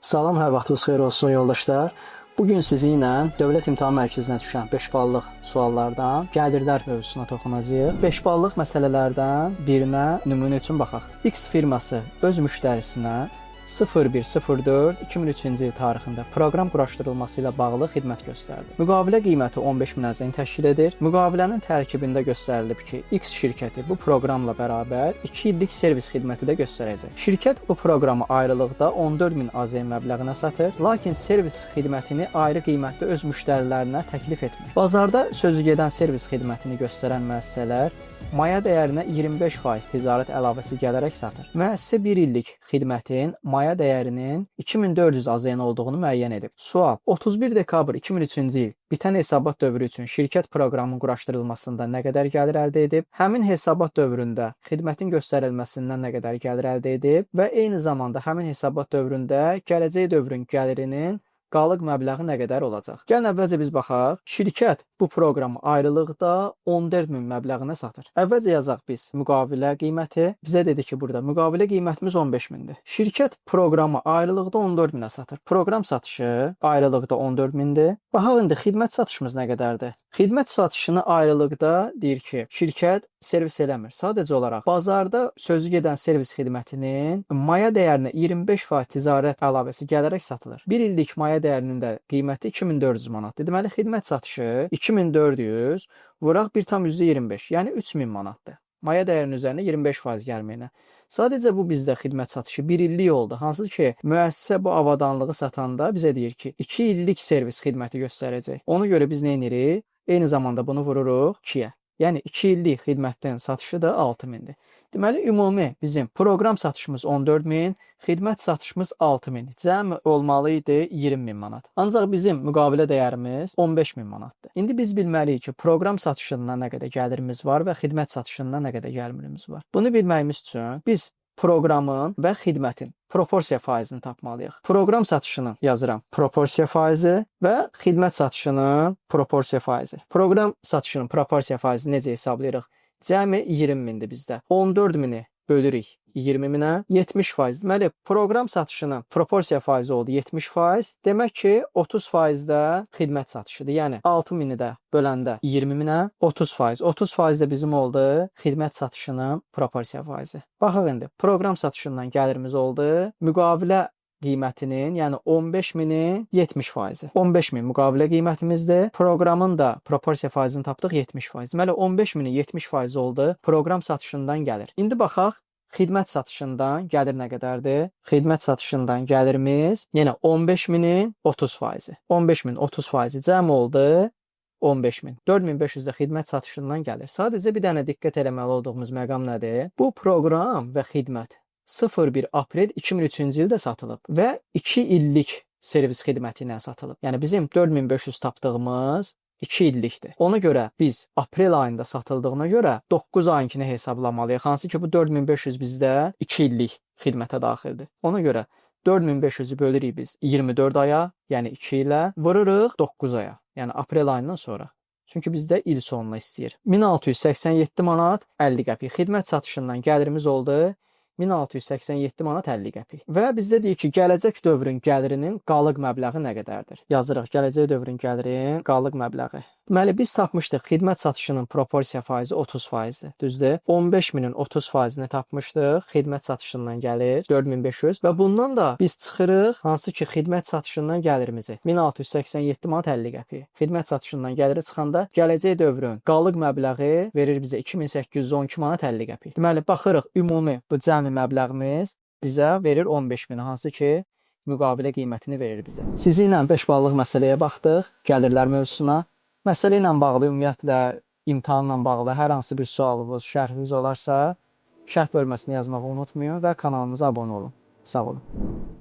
Salam, hər vaxtınız xeyir olsun yoldaşlar. Bugün sizinlə Dövlət İmtahan Mərkəzinə düşən 5 ballıq suallardan gəlirlər mövzusuna toxunacağıq. 5 ballıq məsələlərdən birinə nümunə üçün baxaq. X firması öz müştərisinə 01.04.2003-cü il tarixində proqram quraşdırılması ilə bağlı xidmət göstərdi. Müqavilə qiyməti 15.000 əzəyin təşkil edir. Müqavilənin tərkibində göstərilib ki, X şirkəti bu proqramla bərabər 2 illik servis xidməti də göstərəcək. Şirkət bu proqramı ayrılıqda 14.000 AZN məbləğinə satır, lakin servis xidmətini ayrı qiymətdə öz müştərilərinə təklif etmir. Bazarda sözügedən servis xidmətini göstərən müəssisələr maya dəyərinə 25% ticarət əlavəsi gələrək satır. Müəssisə 1 illik xidmətin maya dəyərinin 2400 AZN olduğunu müəyyən edib. Sual: 31 dekabr 2003-cü il bitən hesabat dövrü üçün şirkət proqramının quraşdırılmasında nə qədər gəlir əldə edib? Həmin hesabat dövründə xidmətin göstərilməsindən nə qədər gəlir əldə edib və eyni zamanda həmin hesabat dövründə gələcək dövrün gəlirinin qalıq məbləği nə qədər olacaq? Gəlin əvvəlcə biz baxaq. Şirkət bu proqramı ayrılıqda 14.000 məbləğinə satır. Əvvəlcə yazaq biz müqavilə qiyməti. Bizə dedi ki, burada müqavilə qiymətimiz 15.000-dir. Şirkət proqramı ayrılıqda 14.000-ə satır. Proqram satışı ayrılıqda 14.000-dir. Baxaq indi xidmət satışımız nə qədərdir? Xidmət satışını ayrılıqda deyir ki, şirkət servis eləmir. Sadəcə olaraq bazarda sözü gedən servis xidmətinin maya dəyərinə 25% ticarət əlavəsi gələrək satılır. 1 illik maya dəyərinin də qiyməti 2400 manatdır. Deməli, xidmət satışı 2400 vuraq 1,25, yəni 3000 manatdır. Maya dəyərinin üzərinə 25% gəlməyinə. Sadəcə bu bizdə xidmət satışı 1 illik oldu. Hansı ki, müəssisə bu avadanlığı satanda bizə deyir ki, 2 illik servis xidməti göstərəcək. Ona görə biz nə edirik? Eyni zamanda bunu vururuq 2-yə. Yəni 2 illik xidmətdən satışı da 6000-dir. Deməli, ümumi bizim proqram satışımız 14.000, xidmət satışımız 6.000. Cəmi olmalı idi 20.000 manat. Ancaq bizim müqavilə dəyərimiz 15.000 manatdır. İndi biz bilməliyik ki, proqram satışından nə qədər gəlirimiz var və xidmət satışından nə qədər gəlirimiz var. Bunu bilməyimiz üçün biz proqramın və xidmətin proporsiya faizini tapmalıyıq. Proqram satışını yazıram proporsiya faizi və xidmət satışının proporsiya faizi. Proqram satışının proporsiya faizini necə hesablayırıq? Cəmi 20.000-dir bizdə. 14.000-i bölürük 20.000-ə, 70%. Deməli, proqram satışının proporsiya faizi oldu 70%. Demək ki, 30% də xidmət satışıdır. Yəni 6.000-i də böləndə 20.000-ə 30%. 30% də bizim oldu xidmət satışının proporsiya faizi. Baxaq indi, proqram satışından gəlirimiz oldu. Müqavilə qiymətinin, yəni 15.000-in 70%. 15.000 müqavilə qiymətimizdir. Proqramın da proporsiya faizini tapdıq 70%. Deməli 15.000-in 70% oldu. Proqram satışından gəlir. İndi baxaq xidmət satışından gəlir nə qədərdir? Xidmət satışından gəlirimiz yenə 15.000-in 30%. 15.000 30% cəm oldu 15.000. 4.500 də xidmət satışından gəlir. Sadəcə bir dənə diqqət eləməli olduğumuz məqam nədir? Bu proqram və xidmət 01 aprel 2003-cü ildə satılıb və 2 illik servis xidməti ilə satılıb. Yəni bizim 4500 tapdığımız 2 illikdir. Ona görə biz aprel ayında satıldığına görə 9 ayınkini hesablamalıyıq. Hansı ki bu 4500 bizdə 2 illik xidmətə daxildir. Ona görə 4500-ü bölürük biz 24 aya, yəni 2 ilə vururuq 9 aya. Yəni aprel ayından sonra. Çünki bizdə il sonuna istəyir. 1687 manat 50 qəpik. Xidmət satışından gəlirimiz oldu 1687 manat 50 qəpik. Və bizdə deyir ki, gələcək dövrün gəlirinin qalıq məbləği nə qədərdir? Yazırıq, gələcək dövrün gəlirinin qalıq məbləği. Deməli, biz tapmışdıq xidmət satışının proporsiya faizi 30%-dir. Düzdür? 15.000-in 30%-ni tapmışdıq. Xidmət satışından gəlir 4500 və bundan da biz çıxırıq hansı ki, xidmət satışından gəlirimizi 1687 manat 50 qəpik. Xidmət satışından gəliri çıxanda gələcək dövrün qalıq məbləği verir bizə 2812 manat 50 qəpik. Deməli, baxırıq ümumi bu cəmi məbləğimiz bizə verir 15.000, hansı ki, müqavilə qiymətini verir bizə. Sizi ilə 5 ballıq məsələyə baxdıq, gəlirlər mövzusuna. Məsələ ilə bağlı, ümumiyyətlə, imtahanla bağlı hər hansı bir sualınız, şərhiniz olarsa, şərh bölməsinə yazmağı unutmayın və kanalımıza abunə olun. Sağ olun.